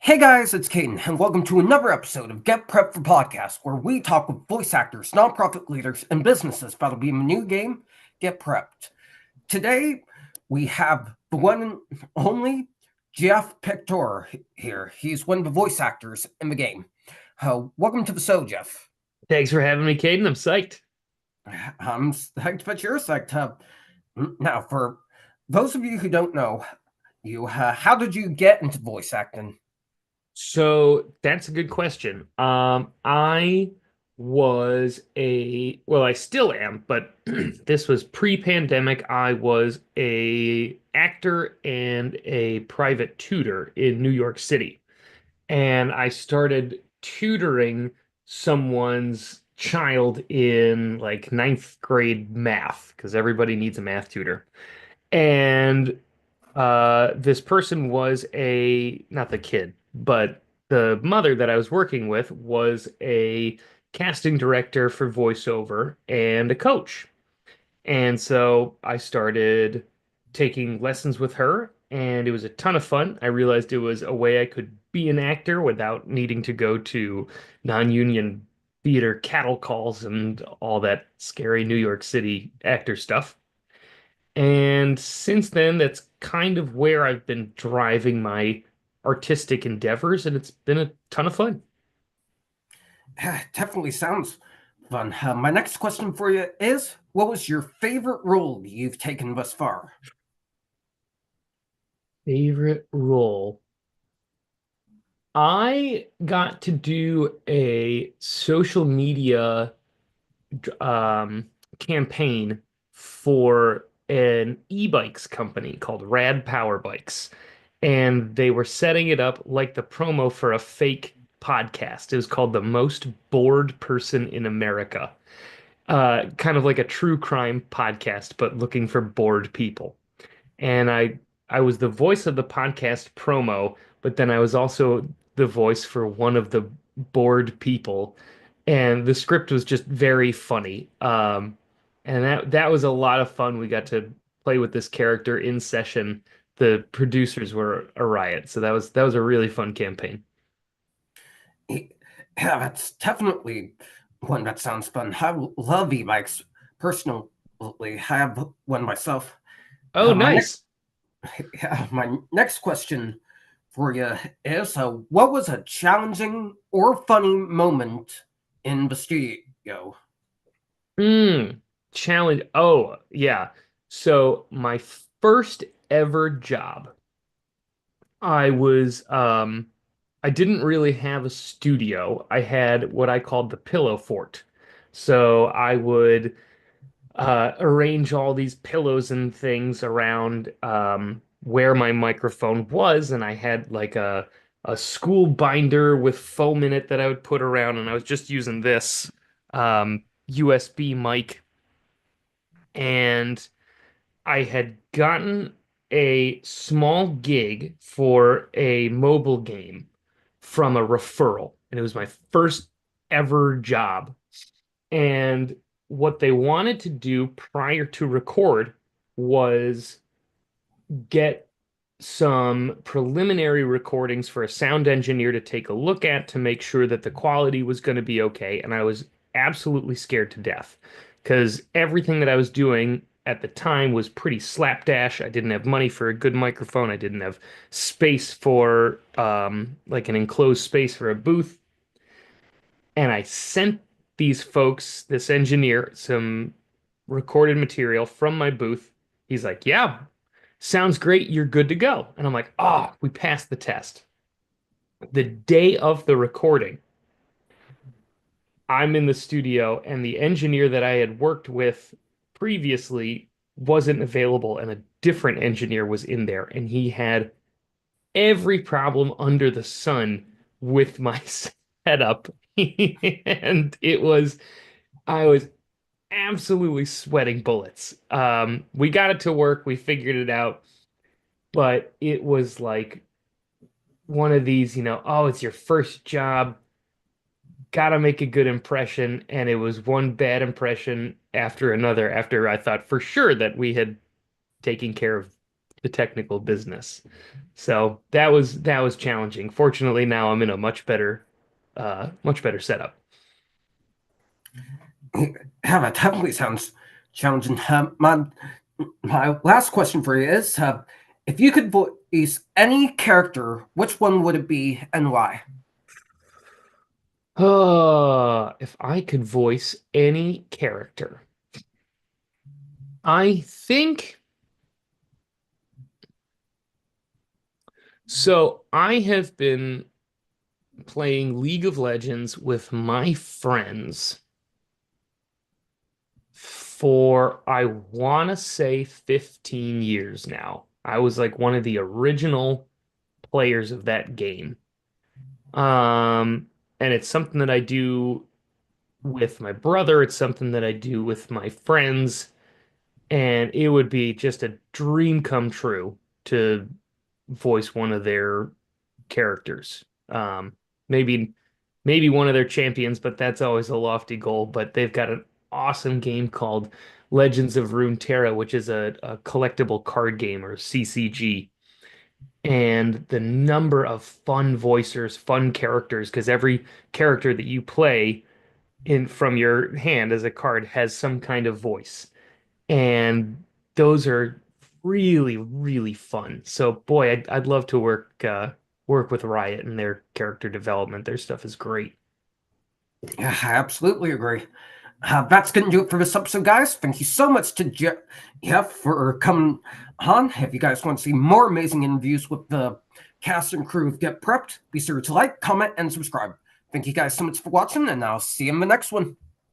Hey guys, it's Caden, and welcome to another episode of Get Prep for Podcast, where we talk with voice actors, nonprofit leaders, and businesses about a be a new game, Get Prepped. Today, we have the one and only Geoff Pictor here. He's one of the voice actors in the game. Welcome to the show, Jeff. Thanks for having me, Caden. I'm psyched. I'm psyched that you're psyched. Now, for those of you who don't know, how did you get into voice acting? So that's a good question. I was well, I still am, but this was pre-pandemic. I was a actor and a private tutor in New York City. And I started tutoring someone's child in like ninth grade math, because everybody needs a math tutor. And this person was not the kid, but the mother that I was working with was a casting director for voiceover and a coach. And so I started taking lessons with her, and it was a ton of fun. I realized it was a way I could be an actor without needing to go to non-union theater cattle calls and all that scary New York City actor stuff. And since then, that's kind of where I've been driving my artistic endeavors, and it's been a ton of fun. Definitely sounds fun. My next question for you is: what was your favorite role you've taken thus far? Favorite role? I got to do a social media campaign for an e-bikes company called Rad Power Bikes. And they were setting it up like the promo for a fake podcast. It was called The Most Bored Person in America. Kind of like a true crime podcast, but looking for bored people. And I was the voice of the podcast promo, but then I was also the voice for one of the bored people. And the script was just very funny. And that was a lot of fun. We got to play with this character in session. The producers were a riot, so that was a really fun campaign. Yeah, that's definitely one that sounds fun. I love e-bikes personally. I have one myself. Oh, My next, nice. my next question for you is: what was a challenging or funny moment in the studio? Mm, challenge. Oh, yeah. So my first ever job, I was I didn't really have a studio. I had what I called the pillow fort. So I would arrange all these pillows and things around where my microphone was, and I had like a school binder with foam in it that I would put around, and I was just using this USB mic, and I had gotten a small gig for a mobile game from a referral, and it was my first ever job. And what they wanted to do prior to record was get some preliminary recordings for a sound engineer to take a look at to make sure that the quality was going to be okay. And I was absolutely scared to death because everything that I was doing at the time was pretty slapdash. I didn't have money for a good microphone. I didn't have space for like an enclosed space for a booth. And I sent these folks, this engineer, some recorded material from my booth. He's like, "Yeah, sounds great. You're good to go." And I'm like, "Oh, we passed the test." The day of the recording, I'm in the studio, and the engineer that I had worked with previously wasn't available, and a different engineer was in there, and he had every problem under the sun with my setup. And I was absolutely sweating bullets. We got it to work, we figured it out, but it was like one of these, oh, it's your first job, gotta make a good impression. And it was one bad impression after another, after I thought for sure that we had taken care of the technical business. So that was challenging. Fortunately, now I'm in a much better setup. Yeah, that definitely sounds challenging. My last question for you is, if you could voice any character, which one would it be and why? If I could voice any character, I think so. I have been playing League of Legends with my friends for, I want to say, 15 years now. I was like one of the original players of that game. Um, and it's something that I do with my brother, it's something that I do with my friends, and it would be just a dream come true to voice one of their characters. Maybe one of their champions, but that's always a lofty goal. But they've got an awesome game called Legends of Runeterra, which is a collectible card game or CCG. And the number of fun voicers, fun characters, because every character that you play in from your hand as a card has some kind of voice. And those are really, really fun. So boy, I'd love to work with Riot and their character development. Their stuff is great. Yeah, I absolutely agree. That's going to do it for this episode, guys. Thank you so much to Geoff for coming on. If you guys want to see more amazing interviews with the cast and crew of Get Prepped, be sure to like, comment, and subscribe. Thank you guys so much for watching, and I'll see you in the next one.